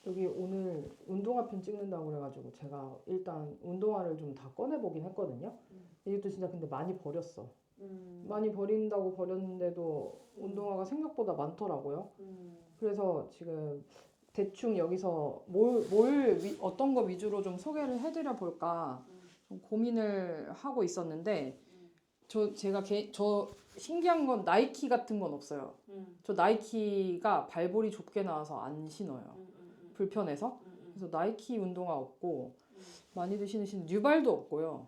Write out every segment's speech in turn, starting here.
여기 오늘 운동화 편 찍는다고 그래가지고 제가 일단 운동화를 좀 다 꺼내보긴 했거든요. 이것도 진짜 근데 많이 버렸어. 많이 버린다고 버렸는데도 운동화가 생각보다 많더라고요. 그래서 지금 대충 여기서 어떤 거 위주로 좀 소개를 해드려 볼까 좀 고민을 하고 있었는데 저 신기한 건 나이키 같은 건 없어요. 저 나이키가 발볼이 좁게 나와서 안 신어요. 불편해서. 그래서 나이키 운동화 없고 많이들 신으시는 뉴발도 없고요.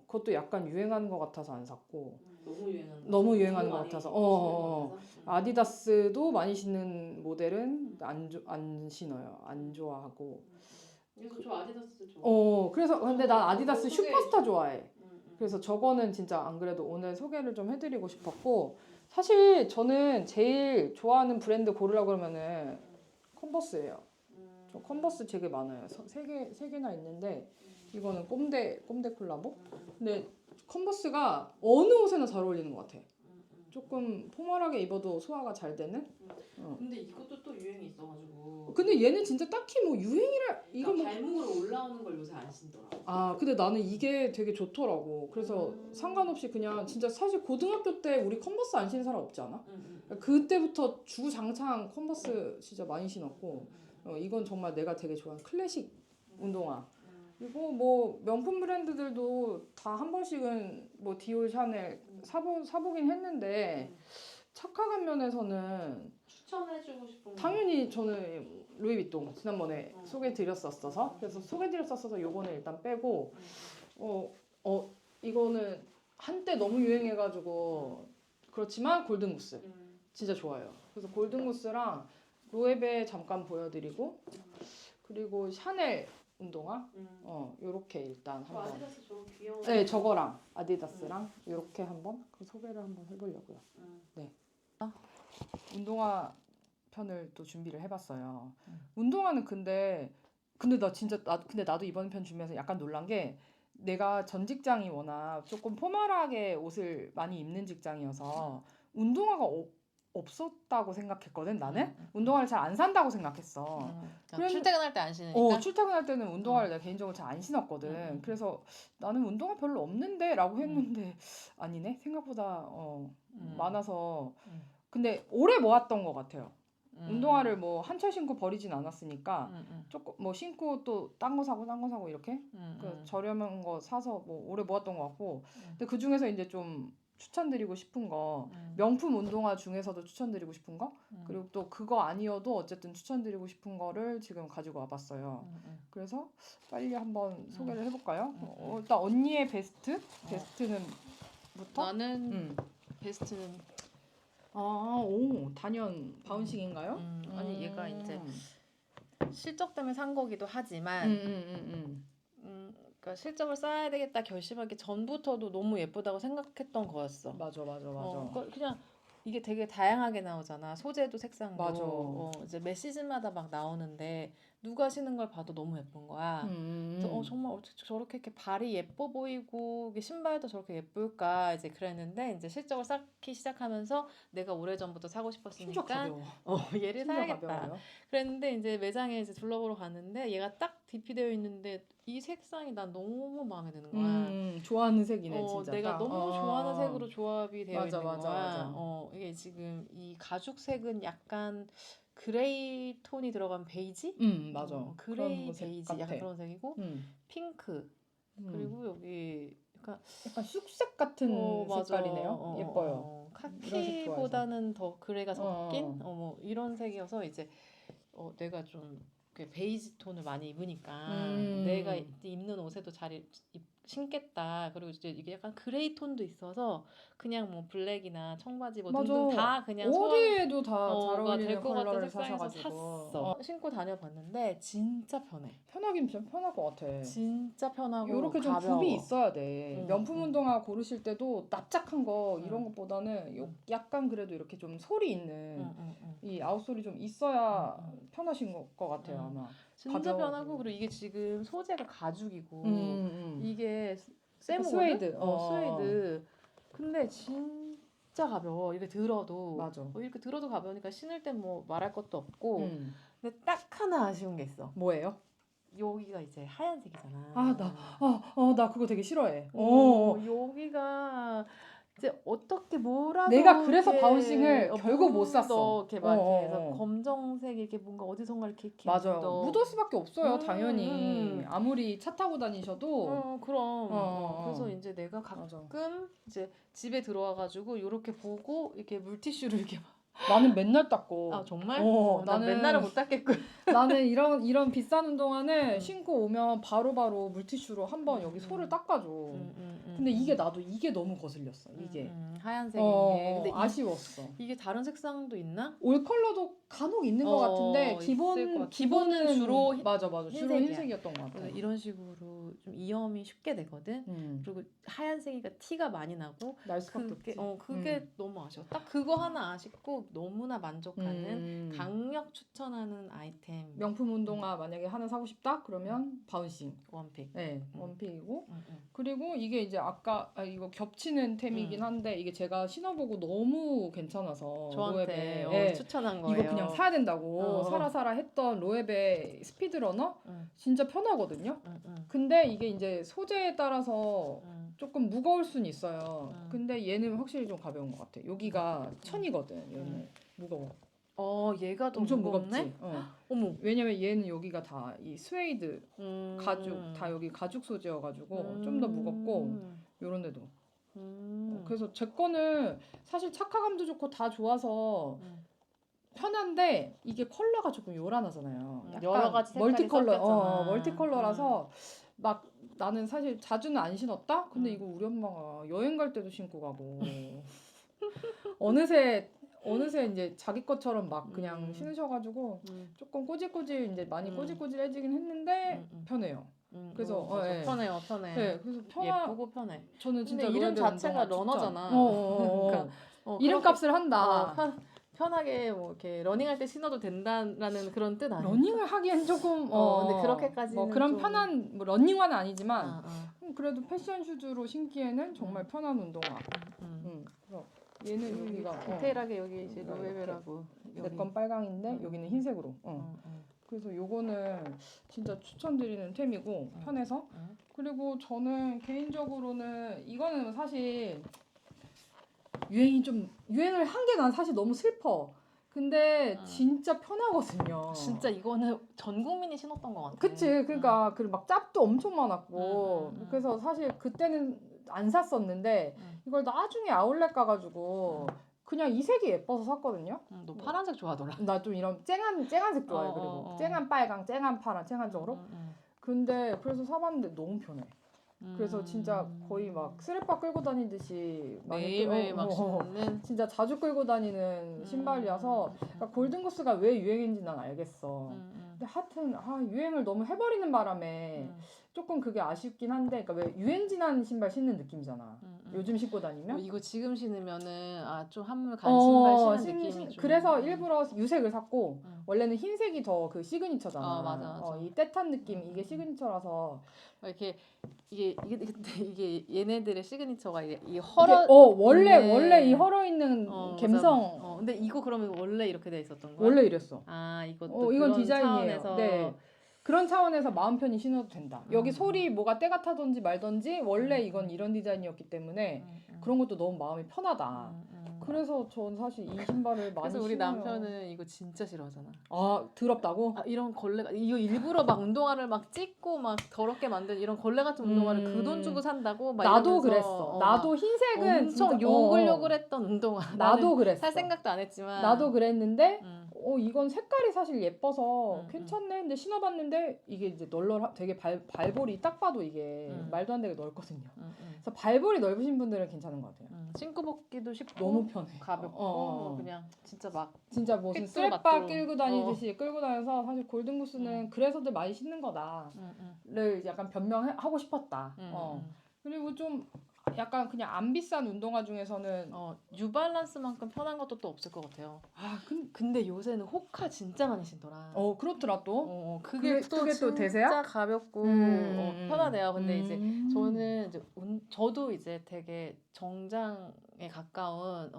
그것도 약간 유행하는 것 같아서 안 샀고 너무 유행하는 것 같아서 아디다스도 많이 신는 모델은 안 신어요. 안 좋아하고. 그래서 저 아디다스 좋아. 그래서 근데 난 아디다스 소개- 슈퍼스타 좋아해. 그래서 저거는 진짜 안 그래도 오늘 소개를 좀 해드리고 싶었고, 사실 저는 제일 좋아하는 브랜드 고르라고 그러면은 컨버스예요. 저 컨버스 되게 많아요. 세 개나 있는데 이거는 꼼데 콜라보. 근데 컨버스가 어느 옷에나 잘 어울리는 것 같아. 조금 포멀하게 입어도 소화가 잘 되는. 근데 이것도 또 유행이 있어가지고. 근데 얘는 진짜 딱히 뭐 유행이라 이거 뭐 발목으로 올라오는 걸 요새 안 신더라. 근데 나는 이게 되게 좋더라고. 그래서 상관없이 그냥 진짜 사실 고등학교 때 우리 컨버스 안 신는 사람 없지 않아? 그때부터 주장창 컨버스 진짜 많이 신었고, 이건 정말 내가 되게 좋아하는 클래식 운동화. 그리고 뭐 명품 브랜드들도 다 한 번씩은 뭐 디올, 샤넬 사보긴 했는데 착화감 면에서는 추천해주고 싶은 거. 당연히 저는 루이비통 지난번에 소개드렸었어서 그래서 소개드렸었어서 요거는 일단 빼고 이거는 한때 너무 유행해가지고 그렇지만 골든구스 진짜 좋아요. 그래서 골든구스랑 로에베 잠깐 보여드리고 그리고 샤넬 운동화 요렇게 일단 한번 아디다스 저거 귀여워. 네 저거랑 아디다스랑 요렇게 한번 그 소개를 한번 해보려고요. 네. 운동화 편을 또 준비를 해봤어요. 운동화는 근데 나도 이번 편 준비해서 약간 놀란 게 내가 전 직장이 워낙 조금 포멀하게 옷을 많이 입는 직장이어서 운동화가 없었다고 생각했거든. 나는 운동화를 잘 안 산다고 생각했어. 출퇴근할 때 안 신으니까. 출퇴근할 때는 운동화를 내가 개인적으로 잘 안 신었거든. 그래서 나는 운동화 별로 없는데 라고 했는데 아니네. 생각보다 많아서 근데 오래 모았던 것 같아요. 운동화를 뭐 한 철 신고 버리진 않았으니까 조금 뭐 신고 또 딴 거 사고 이렇게 그 저렴한 거 사서 뭐 오래 모았던 것 같고 근데 그 중에서 이제 좀 추천드리고 싶은 거 명품 운동화 중에서도 추천드리고 싶은 거 그리고 또 그거 아니어도 어쨌든 추천드리고 싶은 거를 지금 가지고 와봤어요. 그래서 빨리 한번 소개를 해볼까요? 일단 언니의 베스트는 부터? 나는 베스트는 단연 바운싱인가요? 아니 얘가 이제 실적 때문에 산 거기도 하지만 그러니까 실적을 쌓아야 되겠다 결심하기 전부터도 너무 예쁘다고 생각했던 거였어. 맞아. 그냥 이게 되게 다양하게 나오잖아. 소재도 색상도. 맞아. 이제 매 시즌마다 막 나오는데 누가 신은 걸 봐도 너무 예쁜 거야. 그래서 정말 어떻게 저렇게 이렇게 발이 예뻐 보이고 이게 신발도 저렇게 예쁠까 이제 그랬는데 이제 실적을 쌓기 시작하면서 내가 오래전부터 사고 진짜 싶었으니까 가벼워. 얘를 진짜 사야겠다. 가벼워요. 그랬는데 이제 매장에 이제 둘러보러 갔는데 얘가 딱 DP되어 있는데 이 색상이 난 너무 마음에 드는 거야. 좋아하는 색이네 진짜. 내가 너무 좋아하는 색으로 조합이 되어 맞아, 있는 맞아, 거야. 맞아. 이게 지금 이 가죽색은 약간 그레이 톤이 들어간 베이지? 맞아. 그레이 그런 색 베이지 같아. 약간 그런 색이고 핑크 그리고 여기 약간 쑥색 같은 맞아. 색깔이네요. 예뻐요. 이런 색 좋아해서. 카키보다는 더 그레이가 섞인 뭐 이런 색이어서 이제 내가 좀 베이지 톤을 많이 입으니까 내가 입는 옷에도 잘 신겠다. 그리고 이제 이게 약간 그레이 톤도 있어서 그냥 뭐 블랙이나 청바지 뭐 맞아. 등등 다 그냥 어디에도 다 잘 될 어울리는 것 같은 컬러를 색상에서 사셔가지고 샀어. 신고 다녀봤는데 진짜 편해. 편하긴 진짜 편할 것 같아. 진짜 편하고 요렇게 좀 가벼워. 굽이 있어야 돼. 명품 운동화 고르실 때도 납작한 거 이런 것보다는 약간 그래도 이렇게 좀 소리 있는 이 아웃솔이 좀 있어야 편하신 것 같아요 아마. 진짜 편하고 그리고 이게 지금 소재가 가죽이고 이게 스웨이드. 스웨이드. 근데 진짜 가벼워. 이렇게 들어도 맞아. 이렇게 들어도 가벼우니까 신을 때 뭐 말할 것도 없고 근데 딱 하나 아쉬운 게 있어. 뭐예요? 여기가 이제 하얀색이잖아. 나 그거 되게 싫어해. 여기가 이제 어떻게 뭐라도 내가 그래서 이렇게 바운싱을 결국 못 샀어. 이렇게 막 이렇게 해서 검정색 이렇게 뭔가 어디선가 이렇게 맞아요. 묻을 수밖에 없어요, 당연히. 음. 아무리 차 타고 다니셔도. 그럼. 그래서 이제 내가 맞아. 가끔 이제 집에 들어와가지고 이렇게 보고 이렇게 물티슈를 이렇게 나는 맨날 닦고. 아 정말? 나는 맨날은 못 닦겠고. 나는 이런 비싼 운동화는 신고 오면 바로바로 물티슈로 한번 여기 소를 닦아줘. 근데 나도 이게 너무 거슬렸어. 이게. 하얀색인 게. 근데 아쉬웠어. 이게 다른 색상도 있나? 올 컬러도 간혹 있는 것 같은데 있을 것 같아. 기본은 주로 맞아 주로 흰색이야. 흰색이었던 것 같아. 그래서 이런 식으로 좀 이염이 쉽게 되거든. 그리고 하얀색이니까 티가 많이 나고 날 수밖에 없지. 그게 너무 아쉬워. 딱 그거 하나 아쉽고 너무나 만족하는 강력 추천하는 아이템. 명품 운동화 만약에 하나 사고 싶다? 그러면 바운싱. 원픽. 네, 원픽이고. 그리고 이게 이제 아까 이거 겹치는 템이긴 한데 이게 제가 신어보고 너무 괜찮아서 저한테 로에베 추천한 거예요. 이거 그냥 사야 된다고 사라 했던 로에베 스피드러너 진짜 편하거든요. 근데 이게 이제 소재에 따라서 조금 무거울 순 있어요. 근데 얘는 확실히 좀 가벼운 것 같아. 여기가 천이거든. 얘는 무거워. 얘가 더 엄청 무겁네? 무겁지. 어머. 왜냐면 얘는 여기가 다 이 스웨이드 가죽 다 여기 가죽 소재여가지고 좀 더 무겁고 요런 데도. 그래서 제 거는 사실 착화감도 좋고 다 좋아서 편한데 이게 컬러가 조금 요란하잖아요. 약간 여러 가지 색깔이 섞였잖아. 멀티컬러라서 막 나는 사실 자주는 안 신었다. 근데 이거 우리 엄마가 여행 갈 때도 신고 가고 어느새 이제 자기 것처럼 막 그냥 신으셔가지고 조금 꼬질꼬질 이제 많이 꼬질꼬질해지긴 했는데 편해요. 그래서 맞아. 편해요. 네, 그래서 예쁘고 편해. 저는 진짜 근데 이름 로에베 자체가 운동화 러너잖아. 그러니까 이름값을 한다. 편하게 뭐 이렇게 러닝할 때 신어도 된다라는 그런 뜻 아니야? 러닝을 하기엔 조금 근데 그렇게까지는 뭐 그런 좀... 편한 뭐 러닝화는 아니지만 그래도 패션 슈즈로 신기에는 정말 편한 운동화. 그래서 얘는 여기가 디테일하게 여기 이제 로에베라고. 내 건 빨강인데 여기는 흰색으로. 그래서 요거는 진짜 추천드리는 템이고 편해서. 그리고 저는 개인적으로는 이거는 사실 유행을 한 게 난 사실 너무 슬퍼. 근데 진짜 편하거든요. 진짜 이거는 전 국민이 신었던 것 같아. 그치. 그러니까 막 짭도 엄청 많았고 그래서 사실 그때는 안 샀었는데 이걸 나중에 아울렛 가가지고 그냥 이 색이 예뻐서 샀거든요. 너 파란색 좋아하더라. 나 좀 이런 쨍한 색 좋아해. 그리고 쨍한 빨강, 쨍한 파란, 쨍한 쪽으로. 근데 그래서 사봤는데 너무 편해. 그래서 진짜 거의 막 스레빠 끌고 다니듯이 매일매일 막 신는 진짜 자주 끌고 다니는 신발이라서 그러니까 골든구스가 왜 유행인지 난 알겠어. 근데 하여튼 유행을 너무 해버리는 바람에 조금 그게 아쉽긴 한데 그러니까 왜 유행진한 신발 신는 느낌이잖아. 요즘 신고 다니면 이거 지금 신으면은 좀 한물 간 신발 신는 느낌이 좀. 그래서 일부러 유색을 샀고 원래는 흰색이 더 그 시그니처잖아. 맞아. 이 떼탄 느낌 이게 시그니처라서 이렇게 이게 얘네들의 시그니처가 이 헐어 원래 이 헐어 있는 감성. 근데 이거 그러면 원래 이렇게 돼 있었던 거야? 원래 이랬어. 이것도 이건 그런 디자인이에요. 차원에서 네. 그런 차원에서 마음 편히 신어도 된다. 여기 솔이 뭐가 때가 타든지 말든지 원래 이건 이런 디자인이었기 때문에 그런 것도 너무 마음이 편하다. 그래서 전 사실 이 신발을 많이 그래서 우리 신어요. 남편은 이거 진짜 싫어하잖아. 더럽다고? 이런 걸레가 이거 일부러 막 운동화를 막 찢고 막 더럽게 만든 이런 걸레 같은 운동화를 그 돈 주고 산다고 막 나도 이러면서 그랬어. 나도 흰색은 엄청 진짜, 욕을 했던 운동화. 나도 그랬어. 살 생각도 안 했지만 나도 그랬는데 이건 색깔이 사실 예뻐서 괜찮네. 근데 신어봤는데 이게 이제 되게 발볼이 딱 봐도 이게 말도 안 되게 넓거든요. 그래서 발볼이 넓으신 분들은 괜찮은 것 같아요. 신고 벗기도 쉽고 너무 편해. 가볍고 그냥 진짜 무슨 스레빠 끌고 다니듯이 끌고 다녀서 사실 골든구스는 그래서들 많이 신는 거다를 약간 변명하고 싶었다. 그리고 좀 약간 그냥 안 비싼 운동화 중에서는 뉴발란스만큼 편한 것도 또 없을 것 같아요. 근데 요새는 호카 진짜 많이 신더라. 그렇더라 또. 그게 또 대세야? 진짜 가볍고 편하대요. 근데 이제 저는 저도 이제 되게 정장에 가까운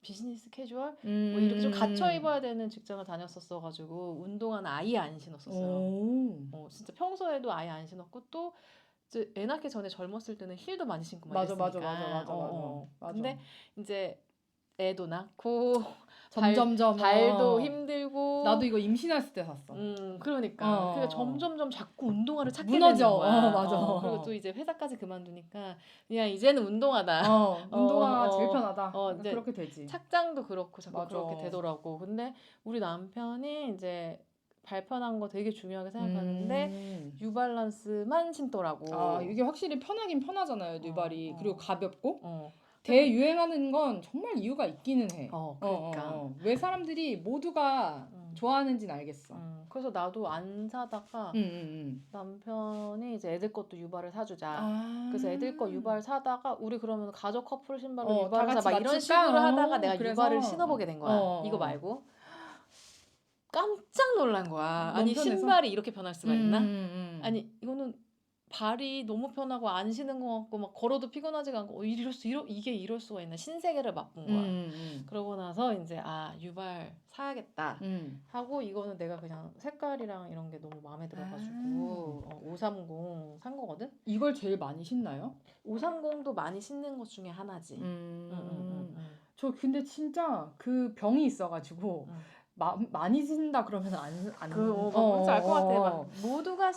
비즈니스 캐주얼 뭐 이렇게 좀 갖춰 입어야 되는 직장을 다녔었어가지고 운동화는 아예 안 신었었어요. 진짜 평소에도 아예 안 신었고 또 이제 애 낳기 전에 젊었을 때는 힐도 많이 신고 막 맞아 이랬으니까. 맞아. 근데 이제 애도 낳고 점점점 발도 힘들고 나도 이거 임신했을 때 샀어. 그러니까 점점점 자꾸 운동화를 찾게 무너져. 되는 거야. 맞아. 그리고 또 이제 회사까지 그만두니까 그냥 이제는 운동화다. 운동화가 제일 편하다. 이제 그렇게 되지. 착장도 그렇고 자꾸 맞아. 그렇게 되더라고. 근데 우리 남편이 이제 발편한 거 되게 중요하게 생각하는데 뉴발란스만 신더라고. 이게 확실히 편하긴 편하잖아요, 뉴발이. 그리고 가볍고. 어. 대유행하는 건 정말 이유가 있기는 해. 그러니까. 왜 사람들이 모두가 좋아하는지는 알겠어. 그래서 나도 안 사다가 남편이 이제 애들 것도 유발을 사주자. 그래서 애들 거 유발 사다가 우리 그러면 가족 커플 신발로 유발을 사자. 막 이런 식으로 하다가 내가 유발을 신어보게 된 거야. 이거 말고. 깜짝 놀란 거야. 아니 편해서? 신발이 이렇게 변할 수가 있나? 아니 이거는 발이 너무 편하고 안 신은 것 같고 막 걸어도 피곤하지가 않고 이게 이럴 수가 있나 신세계를 맛본 거야. 그러고 나서 이제 유발 사야겠다 하고 이거는 내가 그냥 색깔이랑 이런 게 너무 마음에 들어가지고 530 산 거거든. 이걸 제일 많이 신나요? 530도 많이 신는 것 중에 하나지. 저 근데 진짜 그 병이 있어가지고 많이 신다 그러면 안 뭔지 알 것 같아. 막 모두가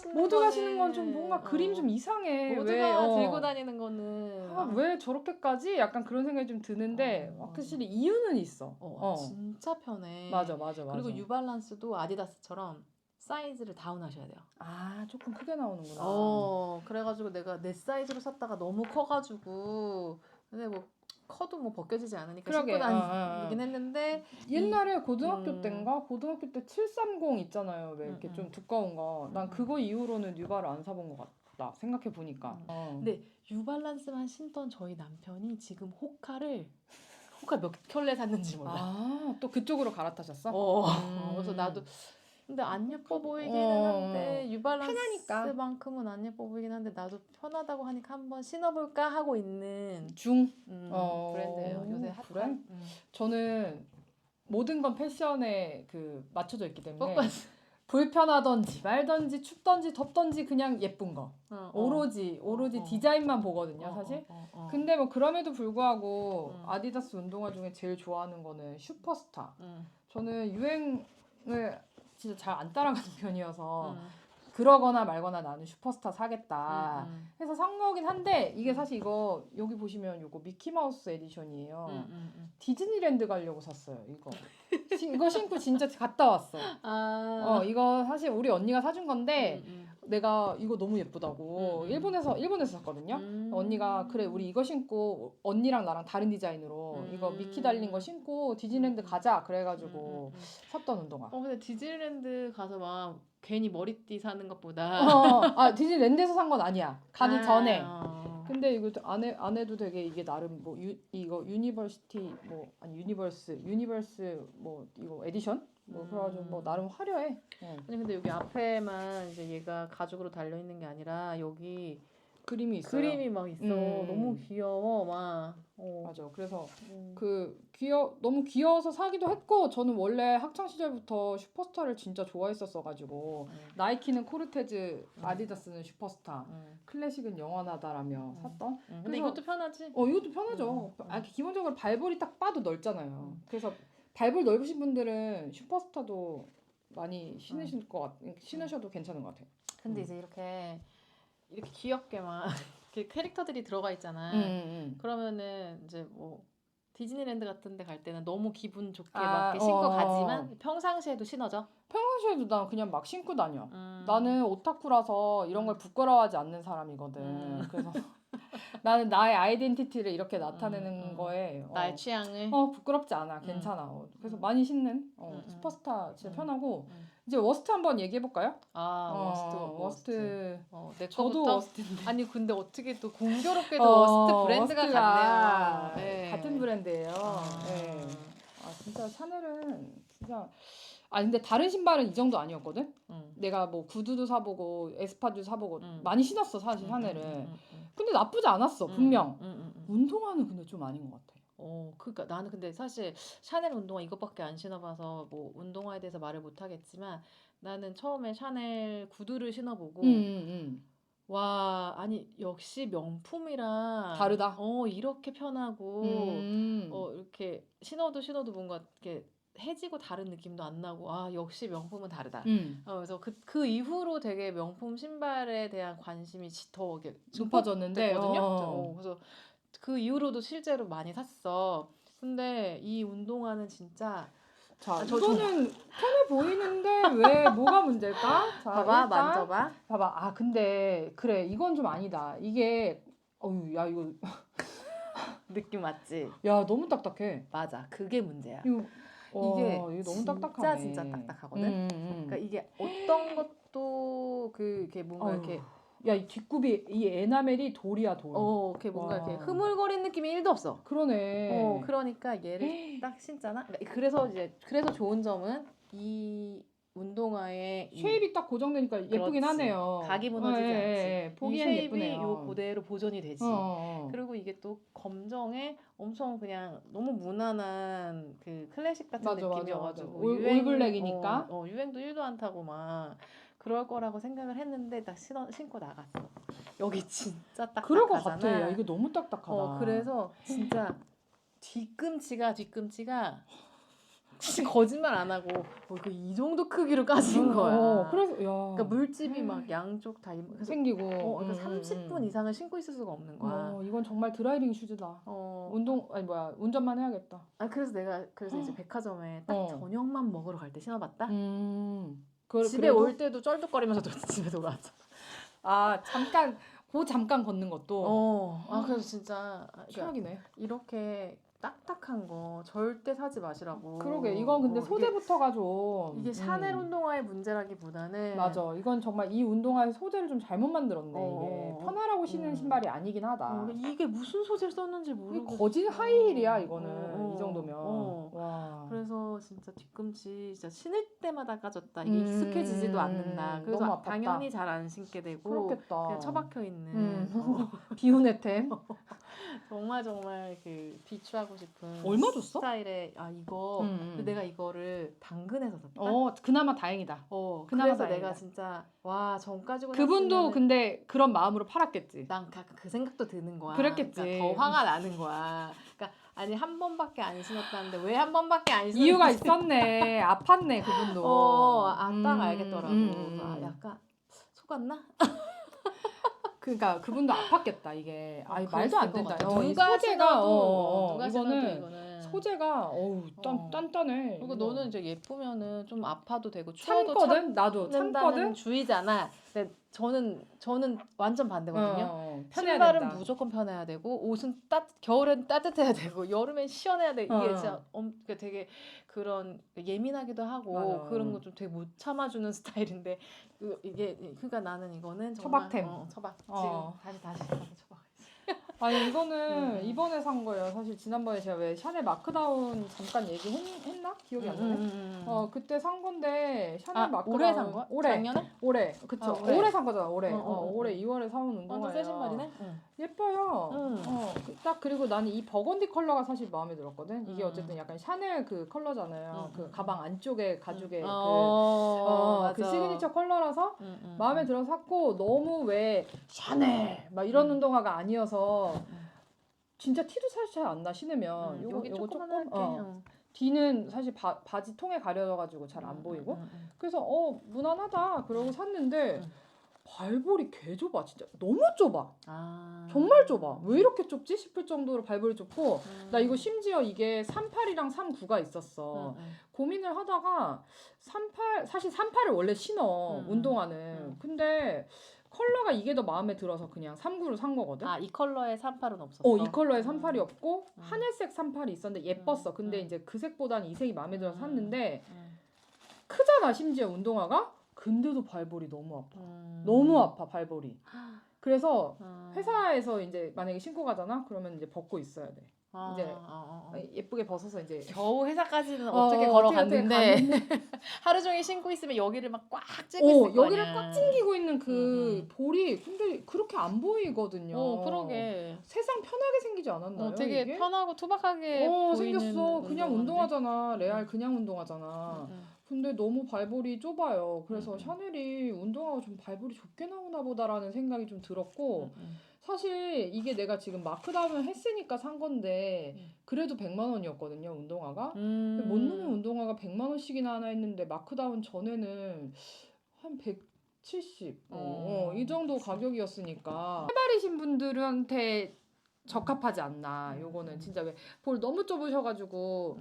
신는 건 좀 뭔가 그림이 좀 이상해. 모두가 들고 다니는 거는 왜 저렇게까지 약간 그런 생각이 좀 드는데 확실히 이유는 있어. 진짜 편해. 맞아. 그리고 뉴발란스도 아디다스처럼 사이즈를 다운하셔야 돼요. 조금 크게 나오는구나. 그래가지고 내가 내 사이즈로 샀다가 너무 커가지고 근데 뭐 커도 뭐 벗겨지지 않으니까 신고 다니긴 했는데 옛날에 고등학교 때인가? 고등학교 때 730 있잖아요. 왜 이렇게 좀 두꺼운 거. 난 그거 이후로는 뉴발을 안 사본 것 같다. 생각해 보니까. 근데 뉴발란스만 신던 저희 남편이 지금 호카 몇 켤레 샀는지 몰라. 또 그쪽으로 갈아타셨어? 그래서 나도 근데 안 예뻐 보이기는 한데 뉴발란스만큼은 안 예뻐 보이긴 한데 나도 편하다고 하니까 한번 신어볼까 하고 있는 브랜드예요. 요새 핫한. 저는 모든 건 패션에 맞춰져 있기 때문에 불편하던지 말던지 춥던지 덥던지 그냥 예쁜 거. 오로지 디자인만 보거든요, 사실. 근데 뭐 그럼에도 불구하고 아디다스 운동화 중에 제일 좋아하는 거는 슈퍼스타. 저는 유행을 진짜 잘 안 따라가는 편이어서 그러거나 말거나 나는 슈퍼스타 사겠다 해서 산 거긴 한데 이게 사실 이거 여기 보시면 이거 미키마우스 에디션이에요. 디즈니랜드 가려고 샀어요. 이거 신고 진짜 갔다 왔어. 이거 사실 우리 언니가 사준 건데 내가 이거 너무 예쁘다고 일본에서 샀거든요. 언니가 그래 우리 이거 신고 언니랑 나랑 다른 디자인으로 이거 미키 달린 거 신고 디즈니랜드 가자 그래가지고 샀던 운동화. 근데 디즈니랜드 가서 막 괜히 머리띠 사는 것보다 디즈니랜드에서 산 건 아니야. 가기 전에. 근데 이거 안에도 되게 이게 나름 뭐 이거 유니버시티 뭐 아니 유니버스 뭐 이거 에디션 뭐 그래가지고 뭐 나름 화려해. 아니 근데 여기 앞에만 이제 얘가 가죽으로 달려 있는 게 아니라 여기 그림이 있어요. 그림이 막 있어. 너무 귀여워 막. 맞아. 그래서 너무 귀여워서 사기도 했고 저는 원래 학창 시절부터 슈퍼스타를 진짜 좋아했었어가지고 나이키는 코르테즈, 아디다스는 슈퍼스타, 클래식은 영원하다라며 샀던. 근데 이것도 편하지? 이것도 편하죠. 기본적으로 발볼이 딱 봐도 넓잖아요. 그래서 발볼 넓으신 분들은 슈퍼스타도 많이 신으셔도 괜찮은 것 같아요. 근데 이제 이렇게 귀엽게 막 캐릭터들이 들어가 있잖아. 그러면은 이제 뭐 디즈니랜드 같은 데 갈 때는 너무 기분 좋게 막 신고 가지만 평상시에도 신어져? 평상시에도 난 그냥 막 신고 다녀. 나는 오타쿠라서 이런 걸 부끄러워하지 않는 사람이거든. 그래서 나는 나의 아이덴티티를 이렇게 나타내는 거에 나의 취향을 부끄럽지 않아. 괜찮아. 그래서 많이 신는 슈퍼스타 진짜 편하고 이제 워스트 한번 얘기해 볼까요? 워스트. 내 저도 거부터? 워스트인데. 아니 근데 어떻게 또 공교롭게도 워스트 브랜드가 같네요. 네. 같은 브랜드예요. 네. 진짜 샤넬은 진짜 근데 다른 신발은 이 정도 아니었거든. 내가 뭐 구두도 사보고 에스파도 사보고 많이 신었어 사실 샤넬은. 근데 나쁘지 않았어 분명. 운동화는 근데 좀 아닌 것 같아. 그러니까 나는 근데 사실 샤넬 운동화 이것밖에 안 신어봐서 뭐 운동화에 대해서 말을 못 하겠지만 나는 처음에 샤넬 구두를 신어보고 와, 아니 역시 명품이라 다르다. 이렇게 편하고 이렇게 신어도 뭔가 이렇게 해지고 다른 느낌도 안 나고 아 역시 명품은 다르다. 그래서 그 이후로 되게 명품 신발에 대한 관심이 더 이렇게 높아졌는데. 증폭됐거든요. 그래서 그 이후로도 실제로 많이 샀어. 근데 이 운동화는 진짜 자, 저 이거는 편해 보이는데 왜 뭐가 문제일까? 자, 봐봐, 일단 만져봐. 봐봐. 아, 근데 그래. 이건 좀 아니다. 이게 야, 이거 느낌 맞지? 야, 너무 딱딱해. 맞아, 그게 문제야. 이거 이게 너무 진짜 딱딱하네. 진짜 딱딱하거든. 그러니까 이게 어떤 것도 이렇게 뭔가 이렇게 야, 이 뒷굽이 이 에나멜이 돌이야, 돌. 이렇게 뭔가 와. 이렇게 흐물거리는 느낌이 1도 없어. 그러네. 그러니까 얘를 딱 신잖아. 그래서 좋은 점은 이 운동화의 쉐입이 딱 고정되니까 예쁘긴 그렇지. 하네요. 각이 무너지지 않지. 이 보기엔 쉐입이 예쁘네요. 요 그대로 보존이 되지. 그리고 이게 또 검정에 엄청 그냥 너무 무난한 그 클래식 같은 맞아, 느낌이어가지고 올블랙이니까. 유행도 1도 안 타고 막 그럴 거라고 생각을 했는데 딱 신고 나갔어. 여기 진짜 딱딱하잖아. 그럴 것 같아. 야, 이게 너무 딱딱하다. 그래서 진짜 뒤꿈치가 진짜 거짓말 안 하고 이 정도 크기로 까진 거야. 그래서 야. 그러니까 물집이 막 양쪽 다 생기고. 그러니까 30분 이상을 신고 있을 수가 없는 거야. 이건 정말 드라이빙 슈즈다. 운전만 해야겠다. 그래서 이제 백화점에 딱 저녁만 먹으러 갈 때 신어봤다. 집에 그래도? 올 때도 쩔뚝거리면서 집에 돌아왔어. 아, 잠깐 걷는 것도. 그래서 진짜 최악이네. 이렇게 딱딱한 거 절대 사지 마시라고. 그러게. 이건 근데 소재부터가 좀 이게 샤넬 운동화의 문제라기보다는 맞아. 이건 정말 이 운동화의 소재를 좀 잘못 만들었네. 이게 편하라고 신는 신발이 아니긴 하다. 이게 무슨 소재를 썼는지 모르겠어. 거진 하이힐이야 이거는. 이 정도면. 와. 그래서 진짜 뒤꿈치 진짜 신을 때마다 까졌다. 이게 익숙해지지도 않는다. 그래서 너무 아팠다. 당연히 잘 안 신게 되고 그렇겠다. 그냥 처박혀 있는 비운 애템. 정말 그 비추하고 싶은 얼마 줬어? 스타일의 이거 근데 내가 이거를 당근에서 샀다. 그나마 다행이다. 그래서 다행이다. 내가 진짜 와 정 가지고 그분도 근데 그런 마음으로 팔았겠지. 난 그 생각도 드는 거야. 그랬겠지. 그러니까 더 화가 나는 거야. 그러니까 아니 한 번밖에 안 신었다는데 왜 한 번밖에 안 신었는지 이유가 있었네. 아팠네 그분도. 딱 알겠더라고. 그래서 약간 속았나? 그러니까 그분도 아팠겠다 이게. 말도 안 된다. 이 누가 소재가 누가 이거는 소재가 단단해. 그리고 너는 이제 예쁘면은 좀 아파도 되고 추워도 참거든. 나도 참거든. 주의잖아. 근데 저는 완전 반대거든요. 편해야 신발은 된다. 무조건 편해야 되고 옷은 겨울엔 따뜻해야 되고 여름엔 시원해야 돼. 이게 진짜 되게 그런 예민하기도 하고 맞아. 그런 거 좀 되게 못 참아주는 스타일인데 이게 그러니까 나는 이거는 처박템. 처박. 지금 다시 처박. 아니 이거는 이번에 산 거예요. 사실 지난번에 제가 왜 샤넬 마크다운 잠깐 얘기했나? 기억이 안 나네. 그때 산 건데 샤넬 마크다운 올해 산 거야? 작년에? 올해. 그쵸. 올해 산 거잖아. 올해. 올해 2월에 사온 운동화예요. 완전 새 신발이네. 예뻐요. 딱 그리고 나는 이 버건디 컬러가 사실 마음에 들었거든. 이게 어쨌든 약간 샤넬 그 컬러잖아요. 그 가방 안쪽에 가죽에 그 시그니처 컬러라서 마음에 들어서 샀고 너무 왜 샤넬 막 이런 운동화가 아니어서 진짜 티도 사실 잘 안 나 신으면. 여기 조금만 할게. 뒤는 사실 바지 통에 가려져가지고 잘 안 보이고. 그래서 무난하다 그러고 샀는데 발볼이 개 좁아. 진짜 너무 좁아. 정말 좁아. 왜 이렇게 좁지 싶을 정도로 발볼이 좁고 나 이거 심지어 이게 38이랑 39가 있었어. 고민을 하다가 사실 38을 원래 신어 운동화는. 근데 컬러가 이게 더 마음에 들어서 그냥 39로 산 거거든. 이 컬러의 38은 없었어. 이 컬러에 38이 없고 하늘색 38이 있었는데 예뻤어. 근데 이제 그 색보다는 이 색이 마음에 들어서 샀는데 크잖아 심지어 운동화가. 근데도 발볼이 너무 아파. 너무 아파 발볼이. 그래서 회사에서 이제 만약에 신고 가잖아. 그러면 이제 벗고 있어야 돼. 이제 예쁘게 벗어서 이제 겨우 회사까지는 어떻게 걸어갔는데 하루 종일 신고 있으면 여기를 막 꽉 찌고 있을 거 아니야. 여기를 꽉 찡기고 있는 그 볼이 근데 그렇게 안 보이거든요. 그러게. 세상 편하게 생기지 않았나요? 되게 이게? 편하고 투박하게 보이는 생겼어. 그냥 운동화인데? 운동하잖아. 레알 그냥 운동하잖아. 근데 너무 발볼이 좁아요. 그래서 샤넬이 운동화가 좀 발볼이 좁게 나오나 보다라는 생각이 좀 들었고 사실 이게 내가 지금 마크다운을 했으니까 산 건데 그래도 100만 원이었거든요. 운동화가. 못 넣는 운동화가 100만 원씩이나 하나 했는데 마크다운 전에는 한 170, 이 정도 가격이었으니까 해발이신 분들한테 적합하지 않나. 요거는 진짜 왜 볼 너무 좁으셔가지고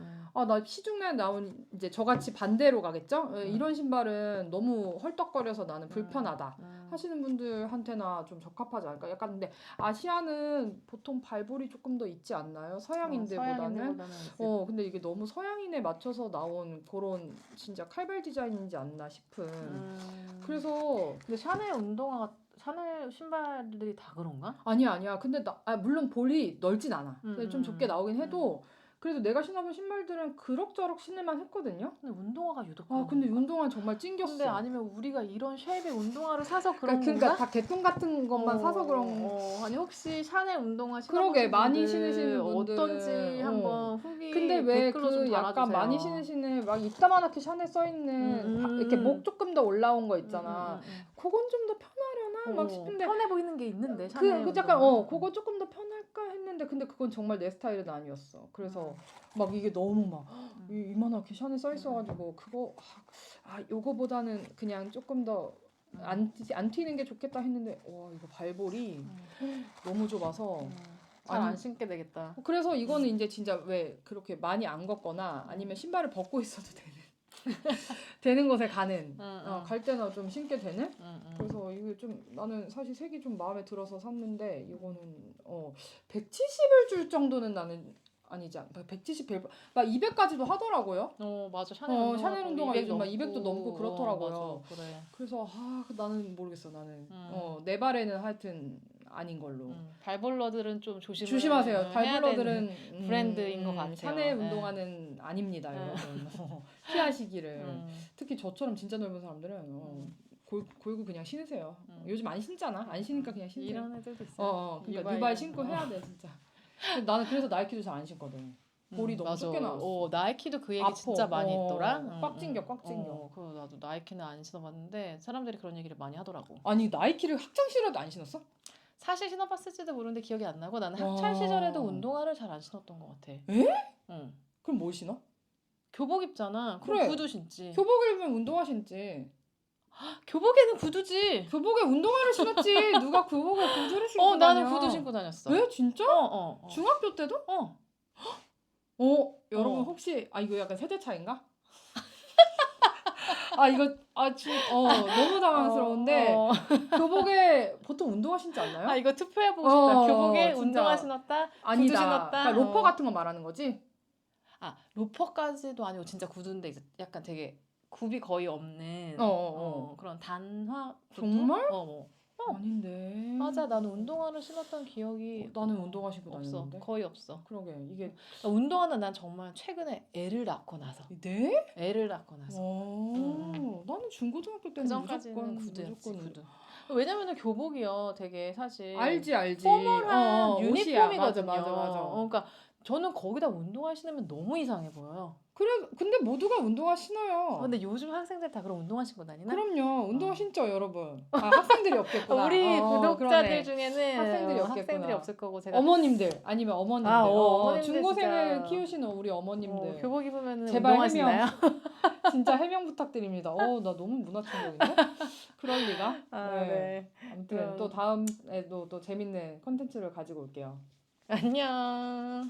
나 시중에 나온 이제 저같이 반대로 가겠죠? 이런 신발은 너무 헐떡거려서 나는 불편하다 하시는 분들한테나 좀 적합하지 않을까. 약간 근데 아시아는 보통 발볼이 조금 더 있지 않나요? 서양인들보다는. 근데 이게 너무 서양인에 맞춰서 나온 그런 진짜 칼발 디자인이지 않나 싶은. 그래서 근데 샤넬 신발들이 다 그런가? 아니야. 근데 물론 볼이 넓진 않아. 근데 좀 좁게 나오긴 해도 그래도 내가 신어본 신발들은 그럭저럭 신을만 했거든요. 근데 운동화가 유독 근데 운동화는 정말 찡겼어. 근데 아니면 우리가 이런 쉐입의 운동화를 사서 그런 그러니까 건가? 다 개똥 같은 것만 사서 그런. 아니 혹시 샤넬 운동화 그러게 신어보신 많이 분들 신으시는 분들 어떤지 한번 후기 근데 왜 댓글로 좀 그 약간 달아주세요. 많이 신으시는 막 이따만하게 샤넬 써있는 이렇게 목 조금 더 올라온 거 있잖아. 그건 좀 더 편하려나 막 싶은데 편해 보이는 게 있는데 샤넬 그 약간 운동화. 그거 조금 더 편할까 했는데 근데 그건 정말 내 스타일은 아니었어. 그래서 막 이게 너무 막 이만하게 샤넬 써 있어가지고 그거 요거보다는 그냥 조금 더 안 튀는 게 좋겠다 했는데 와 이거 발볼이 너무 좁아서 잘 안 신게 되겠다. 그래서 이거는 이제 진짜 왜 그렇게 많이 안 걷거나 아니면 신발을 벗고 있어도 되는 곳에 가는 갈 때나 좀 신게 되는. 그래서 이게 좀 나는 사실 색이 좀 마음에 들어서 샀는데 이거는 170을 줄 정도는 나는 아니지 않. 170 막 200까지도 하더라고요. 맞아. 샤넬 운동화 요즘 막 200도 넘고 그렇더라고요. 맞아, 그래. 그래서 나는 모르겠어. 나는 내 발에는 하여튼 아닌 걸로. 발볼러들은 좀 조심하세요. 발볼러들은 브랜드인 것 같아요. 샤넬 운동화는 아닙니다, 여러분. 피하시기를. 특히 저처럼 진짜 넓은 사람들은 골고 그냥 신으세요. 요즘 안 신잖아. 안 신으니까 그냥 신으세요. 이런 애들도 있어. 그러니까 뉴발 신고 해야 돼 진짜. 나는 그래서 나이키도 잘 안 신거든. 볼이 너무 좁게 나왔어. 나이키도 그 얘기 진짜 많이 있더라. 꽉 찡겨. 그래서 나도 나이키는 안 신어봤는데 사람들이 그런 얘기를 많이 하더라고. 아니 나이키를 학창 시절에도 안 신었어? 사실 신어봤을지도 모르는데 기억이 안 나고 나는 학창 시절에도 운동화를 잘 안 신었던 것 같아. 응. 그럼 뭘 신어? 교복 입잖아. 그럼 그래. 구두 신지. 교복 입으면 운동화 신지. 교복에는 구두지. 교복에 운동화를 신었지. 누가 교복에 구두를 신고 다녀. 나는 구두 신고 다녔어. 왜? 진짜? 중학교 때도? 여러분 어. 혹시 이거 약간 세대 차인가? 이거 너무 당황스러운데 교복에 보통 운동화 신지 않나요? 이거 투표해보고 싶다. 교복에 진짜. 운동화 신었다? 아니다. 구두 신었다? 그러니까 로퍼 같은 거 말하는 거지? 로퍼까지도 아니고 진짜 구두인데 이제 약간 되게 굽이 거의 없는 그런 단화 구두? 정말? 아닌데. 맞아. 나는 운동화를 신었던 기억이 나는 운동화 신고 없어. 다녔는데. 거의 없어. 그러게 이게 운동화는 난 정말 최근에 애를 낳고 나서. 네? 애를 낳고 나서. 나는 중고등학교 때는 그전까지는 무조건 구두. 왜냐면은 교복이요. 되게 사실 알지. 포멀한 옷이야. 유니폼이거든요. 맞아. 그러니까 저는 거기다 운동화 신으면 너무 이상해 보여요. 그래, 근데 모두가 운동화 신어요. 근데 요즘 학생들 다 그럼 운동화 신고 다니나? 그럼요. 운동화 신죠, 여러분. 학생들이 없겠구나. 우리 구독자들 그러네. 중에는 학생들이 없을 거고 제가 어머님들 아니면 어머님들. 어머님들 중고생을 진짜. 키우시는 우리 어머님들. 교복 입으면 제발 운동화 신나요? 진짜 해명 부탁드립니다. 나 너무 문화충격인데? 그럴 리가? 네. 아무튼 또 다음에도 또 재밌는 콘텐츠를 가지고 올게요. 안녕.